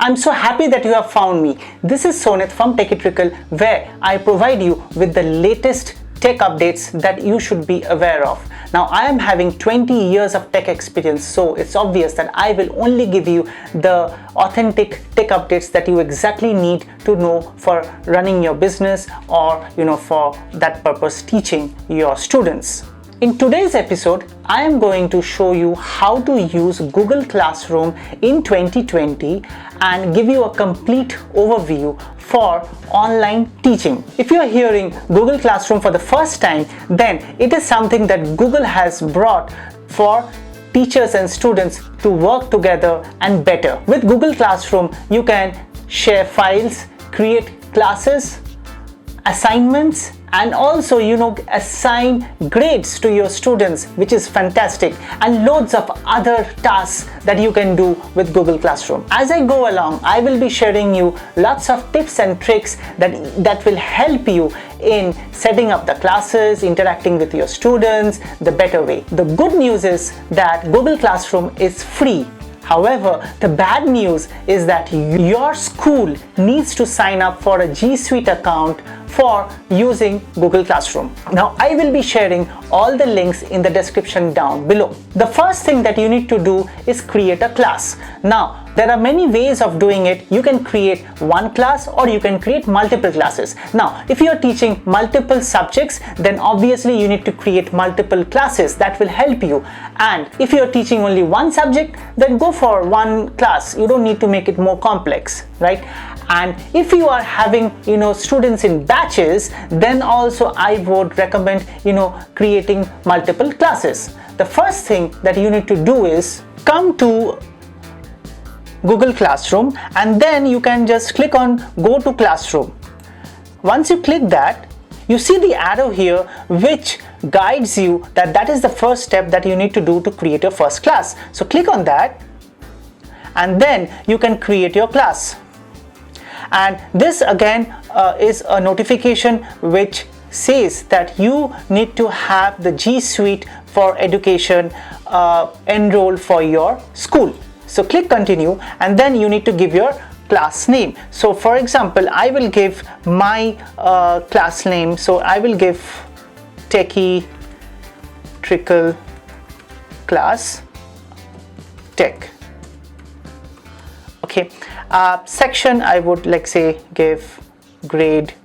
I'm so happy that you have found me. This is Sonit from Techie Trickle, where I provide you with the latest tech updates that you should be aware of. Now, I am having 20 years of tech experience, so it's obvious that I will only give you the authentic tech updates that you exactly need to know for running your business or, for that purpose, teaching your students. In today's episode, I am going to show you how to use Google Classroom in 2020 and give you a complete overview for online teaching. If you are hearing Google Classroom for the first time, then it is something that Google has brought for teachers and students to work together and better. With Google Classroom, you can share files, create classes, assignments, and also assign grades to your students, which is fantastic, and loads of other tasks that you can do with Google Classroom. As I go along, I will be sharing you lots of tips and tricks that will help you in setting up the classes, interacting with your students the better way. The good news is that Google Classroom is free. However, the bad news is that your school needs to sign up for a G Suite account for using Google Classroom. Now, I will be sharing all the links in the description down below. The first thing that you need to do is create a class. Now, there are many ways of doing it. You can create one class or you can create multiple classes. Now, if you are teaching multiple subjects, then obviously you need to create multiple classes that will help you. And if you are teaching only one subject, then go for one class. You don't need to make it more complex, right? And if you are having students in batches, then also I would recommend creating multiple classes. The first thing that you need to do is come to Google Classroom, and then you can just click on Go to Classroom. Once you click that, you see the arrow here which guides you that is the first step that you need to do to create your first class. So click on that, and then you can create your class. And this again is a notification which says that you need to have the G Suite for Education enrolled for your school. So click continue, and then you need to give your class name. So for example, I will give my class name. So I will give Techie Trickle Class Tech. Okay. Section, I would say give grade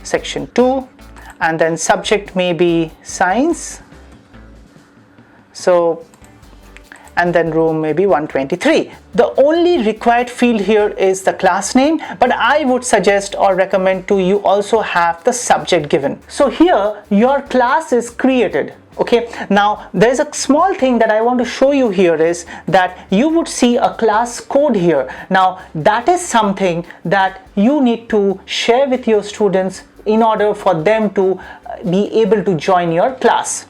section 2, and then subject may be science. So, and then room maybe 123. The only required field here is the class name, but I would suggest or recommend to you also have the subject given. So here your class is created. Okay, now there's a small thing that I want to show you here is that you would see a class code here. Now that is something that you need to share with your students in order for them to be able to join your class.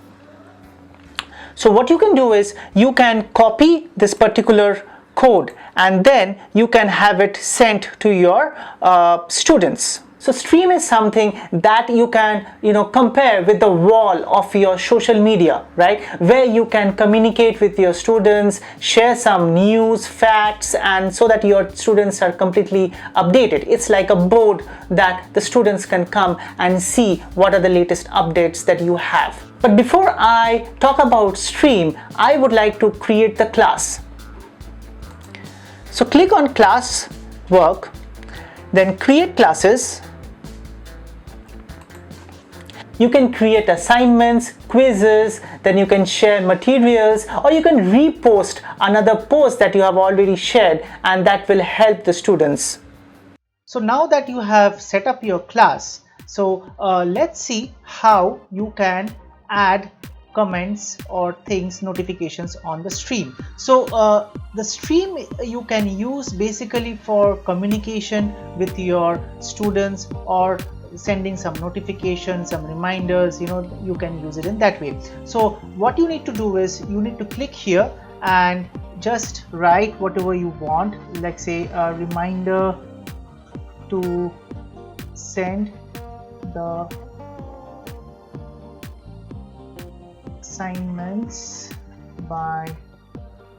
So what you can do is you can copy this particular code and then you can have it sent to your students. So stream is something that you can compare with the wall of your social media, right, where you can communicate with your students, share some news, facts, and so that your students are completely updated. It's like a board that the students can come and see what are the latest updates that you have. But before I talk about stream, I would like to create the class. So click on class work, then create classes. You can create assignments, quizzes, then you can share materials, or you can repost another post that you have already shared, and that will help the students. So now that you have set up your class, so let's see how you can add comments or things, notifications on the stream. So the stream you can use basically for communication with your students or sending some notifications, some reminders, you can use it in that way. So what you need to do is you need to click here and just write whatever you want, like say a reminder to send the assignments by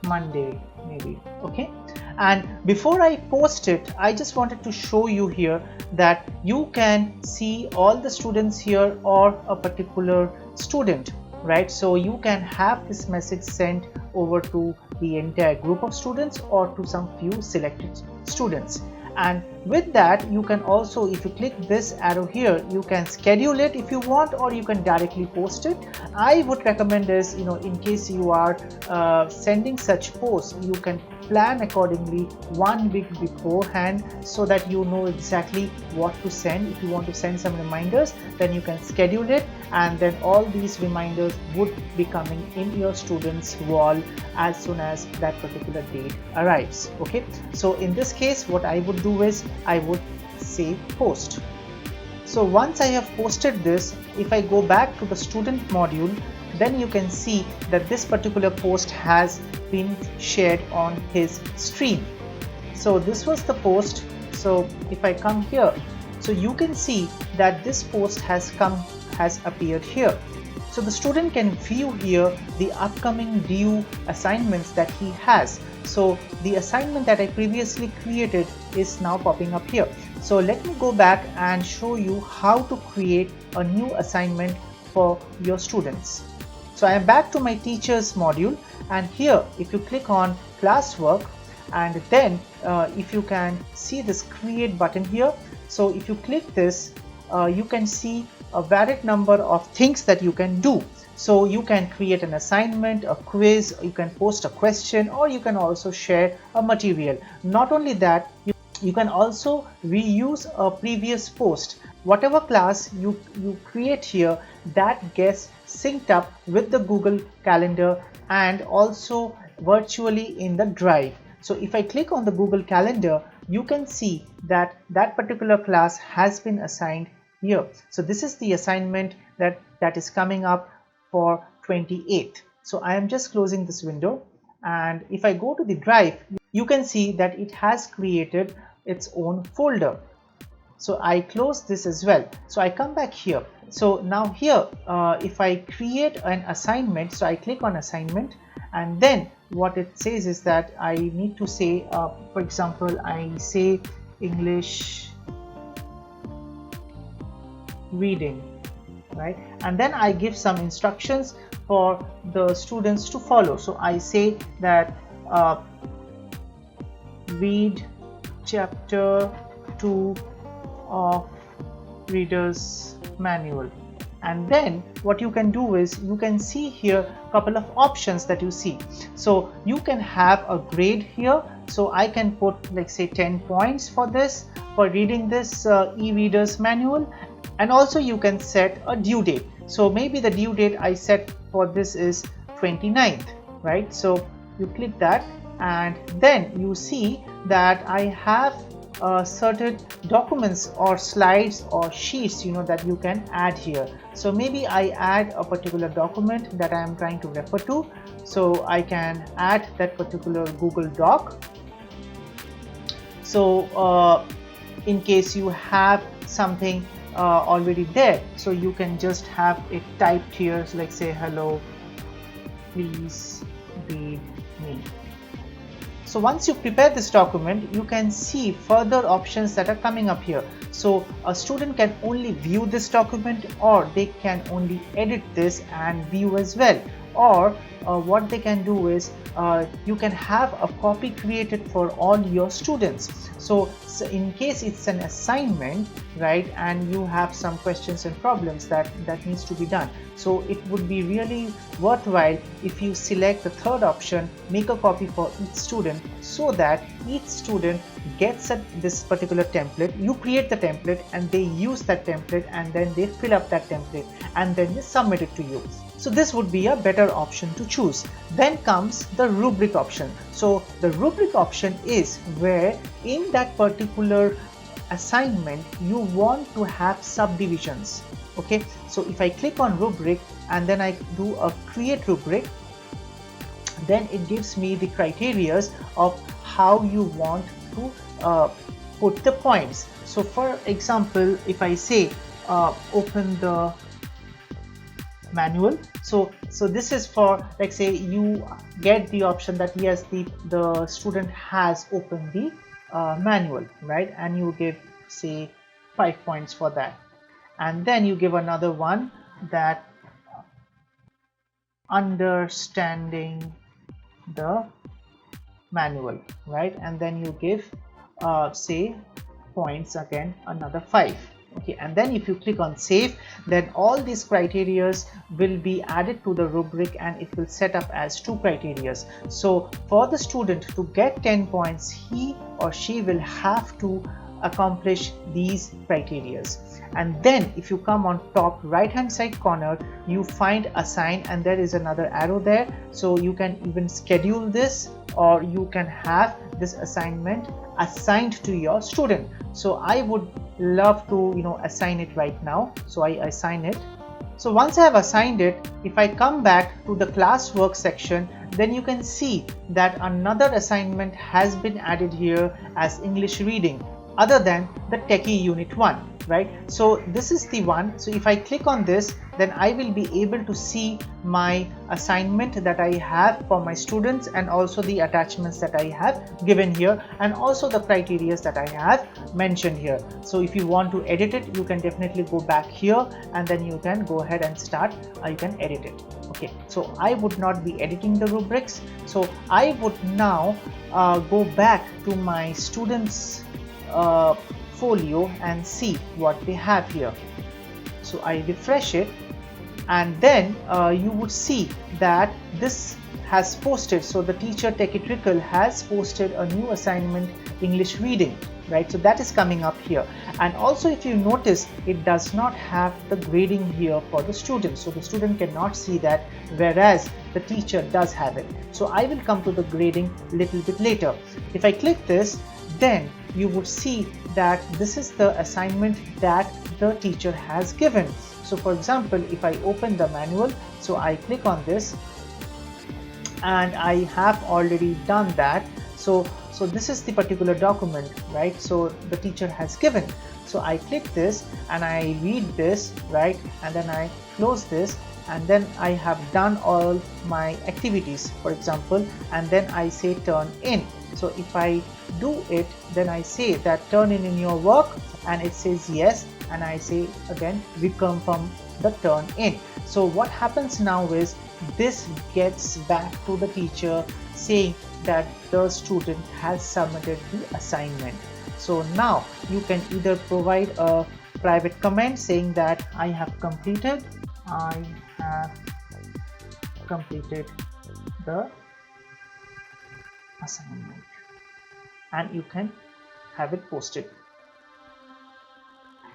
Monday maybe. Okay, And before I post it, I just wanted to show you here that you can see all the students here or a particular student, right? So you can have this message sent over to the entire group of students or to some few selected students. And with that, you can also, if you click this arrow here, you can schedule it if you want, or you can directly post it. I would recommend this, in case you are sending such posts, you can plan accordingly 1 week beforehand so that you know exactly what to send. If you want to send some reminders, then you can schedule it, and then all these reminders would be coming in your students' wall as soon as that particular date arrives. Okay, so in this case, what I would do is I would say post. So once I have posted this, if I go back to the student module, then you can see that this particular post has been shared on his stream. So this was the post. So if I come here, so you can see that this post has appeared here. So the student can view here the upcoming due assignments that he has. So the assignment that I previously created is now popping up here. So let me go back and show you how to create a new assignment for your students. So I am back to my teachers module, and here if you click on classwork, and then if you can see this create button here, so if you click this, you can see a varied number of things that you can do. So you can create an assignment, a quiz, you can post a question, or you can also share a material. Not only that, you can also reuse a previous post. Whatever class you create here, that gets synced up with the Google Calendar and also virtually in the Drive. So if I click on the Google Calendar, you can see that that particular class has been assigned here. So this is the assignment that is coming up for 28th. So I am just closing this window, and if I go to the Drive, you can see that it has created its own folder. So I close this as well. So I come back here. So now here, if I create an assignment, so I click on assignment, and then what it says is that I need to say, for example, I say English reading, right? And then I give some instructions for the students to follow. So I say that read chapter 2 of Reader's Manual. And then what you can do is you can see here a couple of options that you see. So you can have a grade here. So I can put, like, say 10 points for this, for reading this e-reader's manual. And also you can set a due date. So maybe the due date I set for this is 29th, right? So you click that, and then you see that I have certain documents or slides or sheets that you can add here. So maybe I add a particular document that I am trying to refer to, so I can add that particular Google Doc. So in case you have something already there, so you can just have it typed here, so like say, hello, please read me. So once you prepare this document, you can see further options that are coming up here. So a student can only view this document, or they can only edit this and view as well. Or what they can do is you can have a copy created for all your students. So in case it's an assignment, right, and you have some questions and problems that needs to be done, so it would be really worthwhile if you select the third option, make a copy for each student, so that each student gets this particular template. You create the template and they use that template, and then they fill up that template and then they submit it to you. So this would be a better option to choose. Then comes the rubric option. So the rubric option is where in that particular assignment you want to have subdivisions. Okay, so if I click on rubric and then I do a create rubric, then it gives me the criterias of how you want to put the points. So for example, if I say open the manual. So this is for, like, say you get the option that yes, the student has opened the manual, right, and you give say 5 points for that. And then you give another one, that understanding the manual, right, and then you give say points again, another 5. Okay, and then if you click on save, then all these criterias will be added to the rubric and it will set up as 2 criterias. So for the student to get 10 points, he or she will have to accomplish these criterias. And then if you come on top right hand side corner, you find assign, and there is another arrow there, so you can even schedule this, or you can have this assignment assigned to your student. So I would love to assign it right now, so I assign it. So once I have assigned it, if I come back to the classwork section, then you can see that another assignment has been added here as English reading, other than the Techie Unit 1, right? So this is the one. So if I click on this, then I will be able to see my assignment that I have for my students, and also the attachments that I have given here, and also the criteria that I have mentioned here. So if you want to edit it, you can definitely go back here, and then you can go ahead and start, you can edit it. Okay, so I would not be editing the rubrics. So I would now go back to my students folio and see what they have here. So I refresh it, and then you would see that this has posted. So the teacher Techie Trickle has posted a new assignment, English reading, right? So that is coming up here. And also if you notice, it does not have the grading here for the student, so the student cannot see that, whereas the teacher does have it. So I will come to the grading a little bit later. If I click this, then you would see that this is the assignment that the teacher has given. So for example, if I open the manual, so I click on this, and I have already done that. So this is the particular document, right? So the teacher has given. So I click this and I read this, right, and then I close this, and then I have done all my activities, for example, and then I say turn in. So if I do it, then I say that turn in your work, and it says yes, and I say again reconfirm the turn in. So what happens now is this gets back to the teacher saying that the student has submitted the assignment. So now you can either provide a private comment saying that I have completed the assignment, and you can have it posted.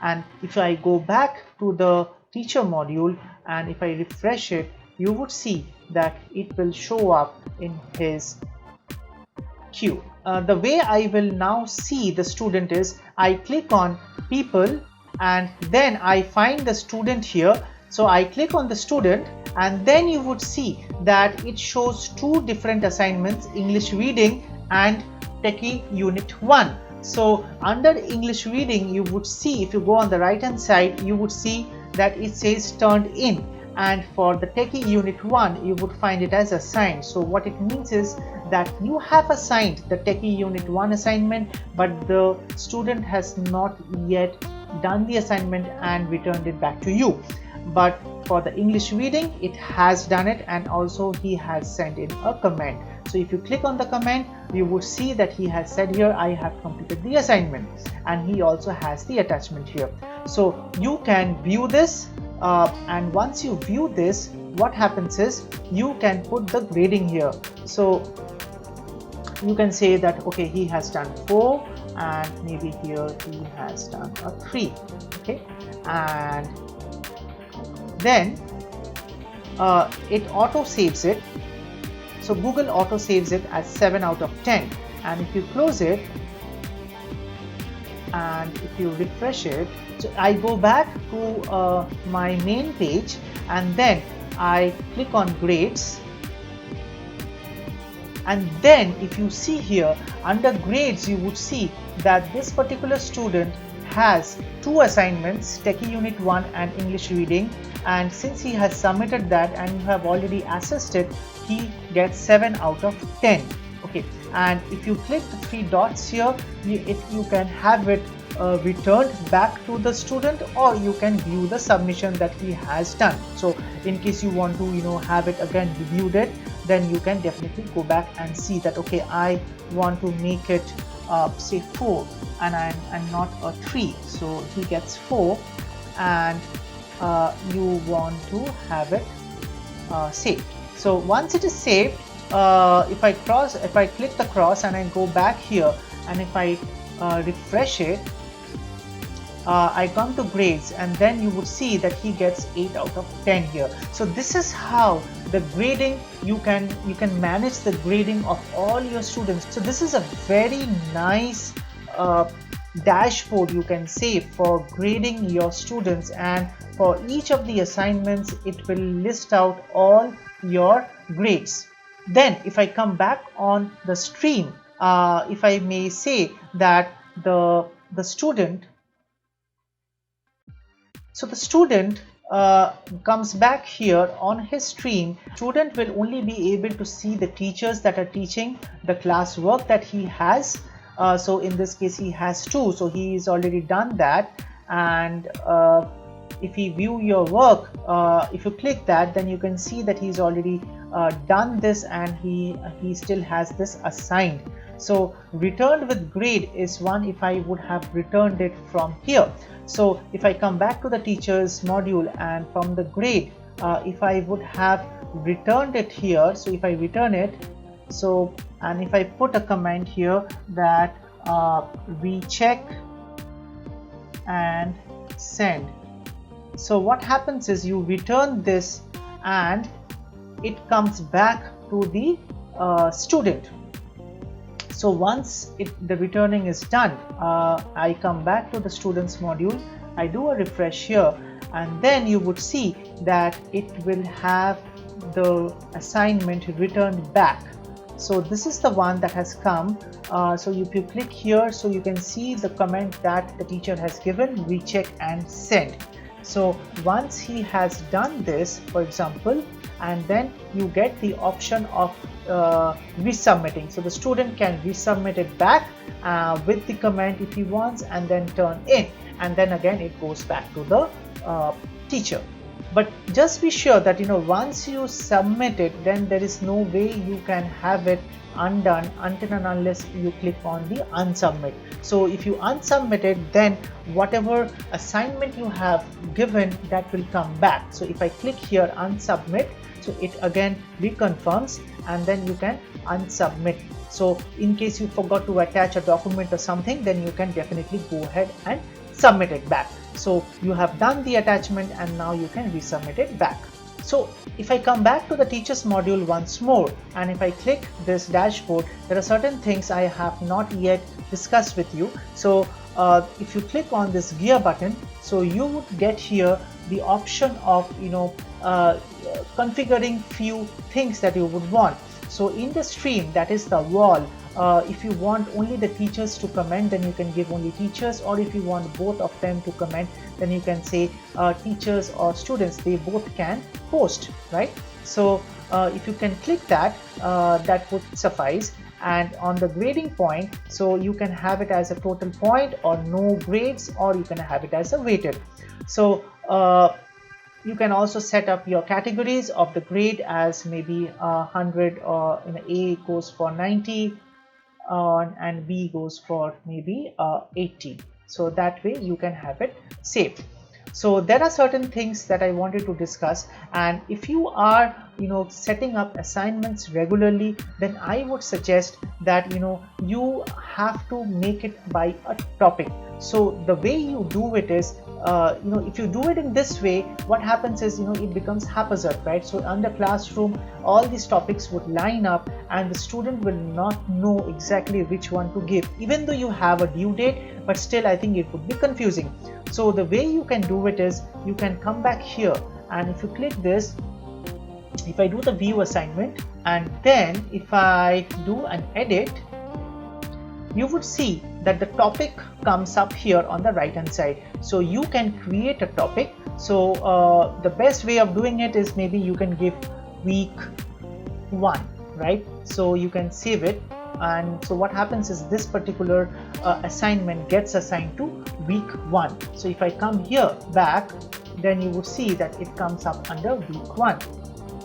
And if I go back to the teacher module, and if I refresh it, you would see that it will show up in his queue. The way I will now see the student is I click on people, and then I find the student here. So I click on the student, and then you would see that it shows 2 different assignments, English reading and Techie Unit 1. So under English reading, you would see, if you go on the right hand side, you would see that it says turned in, and for the Techie Unit 1 you would find it as assigned. So what it means is that you have assigned the Techie Unit 1 assignment, but the student has not yet done the assignment and returned it back to you. But for the English reading, it has done it, and also he has sent in a comment. So if you click on the comment, you would see that he has said here I have completed the assignment, and he also has the attachment here. So you can view this, and once you view this, what happens is you can put the grading here. So you can say that okay, he has done 4, and maybe here he has done a 3. Okay, and then it auto saves it. So Google auto saves it as 7 out of 10, and if you close it and if you refresh it, so I go back to my main page, and then I click on grades, and then if you see here under grades, you would see that this particular student has two assignments, Techie Unit 1 and English Reading, and since he has submitted that and you have already assessed it, he gets 7 out of 10. Okay, and if you click the 3 dots here, you can have it returned back to the student, or you can view the submission that he has done. So in case you want to have it again reviewed it, then you can definitely go back and see that, okay, I want to make it say 4 and not a 3, so he gets 4, and you want to have it saved. So once it is saved, if I click the cross and I go back here, and if I refresh it, I come to grades, and then you would see that he gets 8 out of 10 here. So this is how the grading, you can manage the grading of all your students. So this is a very nice dashboard, you can say, for grading your students, and for each of the assignments it will list out all your grades. Then if I come back on the stream, if I may say that the student comes back here on his stream, student will only be able to see the teachers that are teaching the classwork that he has. So in this case he has 2, so he is already done that. And if you view your work, if you click that, then you can see that he's already done this, and he still has this assigned. So returned with grade is one if I would have returned it from here. So if I come back to the teachers module, and from the grade, if I would have returned it here, so if I return it, so, and if I put a comment here that recheck and send, so what happens is you return this and it comes back to the student. So once the returning is done, I come back to the students module, I do a refresh here, and then you would see that it will have the assignment returned back. So this is the one that has come. So if you click here, so you can see the comment that the teacher has given, recheck and send. So once he has done this, for example, and then you get the option of resubmitting. So the student can resubmit it back with the comment if he wants, and then turn in, and then again it goes back to the teacher. But just be sure that once you submit it, then there is no way you can have it undone until and unless you click on the unsubmit. So if you unsubmit it, then whatever assignment you have given, that will come back. So if I click here unsubmit, so it again reconfirms, and then you can unsubmit. So in case you forgot to attach a document or something, then you can definitely go ahead and submit it back. So you have done the attachment, and now you can resubmit it back. So if I come back to the teachers module once more, and if I click this dashboard, there are certain things I have not yet discussed with you. So if you click on this gear button, so you would get here the option of configuring few things that you would want. So in the stream, that is the wall, if you want only the teachers to comment, then you can give only teachers, or if you want both of them to comment, then you can say teachers or students, they both can post, right? So if you can click that, that would suffice. And on the grading point, so you can have it as a total point or no grades, or you can have it as a weighted. So you can also set up your categories of the grade as maybe 100, or A goes for 90, and B goes for maybe 80. So that way you can have it saved. So there are certain things that I wanted to discuss, and if you are setting up assignments regularly, then I would suggest that you have to make it by a topic. So the way you do it is, if you do it in this way, what happens is it becomes haphazard, right? So on the classroom, all these topics would line up, and the student will not know exactly which one to give, even though you have a due date, but still I think it would be confusing. So the way you can do it is, you can come back here, and if you click this, if I do the view assignment, and then if I do an edit, you would see that the topic comes up here on the right hand side. So you can create a topic. So the best way of doing it is maybe you can give week 1, right? So you can save it, and so what happens is this particular assignment gets assigned to week 1. So if I come here back, then you would see that it comes up under week 1.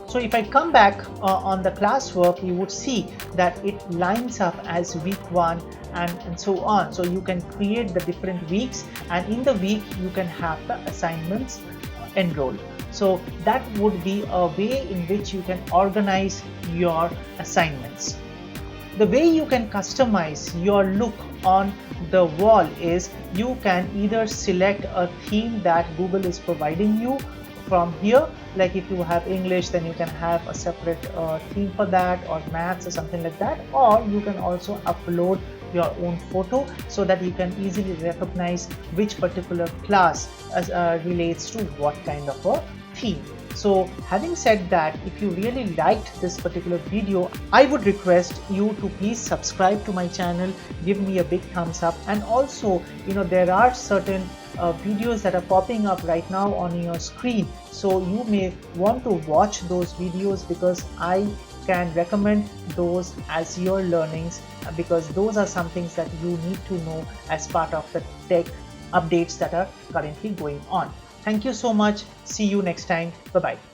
So if I come back on the classwork, you would see that it lines up as week 1 and so on. So you can create the different weeks, and in the week you can have the assignments enrolled. So that would be a way in which you can organize your assignments. The way you can customize your look on the wall is you can either select a theme that Google is providing you from here. Like if you have English, then you can have a separate theme for that, or maths or something like that, or you can also upload your own photo so that you can easily recognize which particular class relates to what kind of a theme. So having said that, if you really liked this particular video, I would request you to please subscribe to my channel, give me a big thumbs up, and also there are certain videos that are popping up right now on your screen, so you may want to watch those videos because I can recommend those as your learnings, because those are some things that you need to know as part of the tech updates that are currently going on. Thank you so much. See you next time. Bye bye.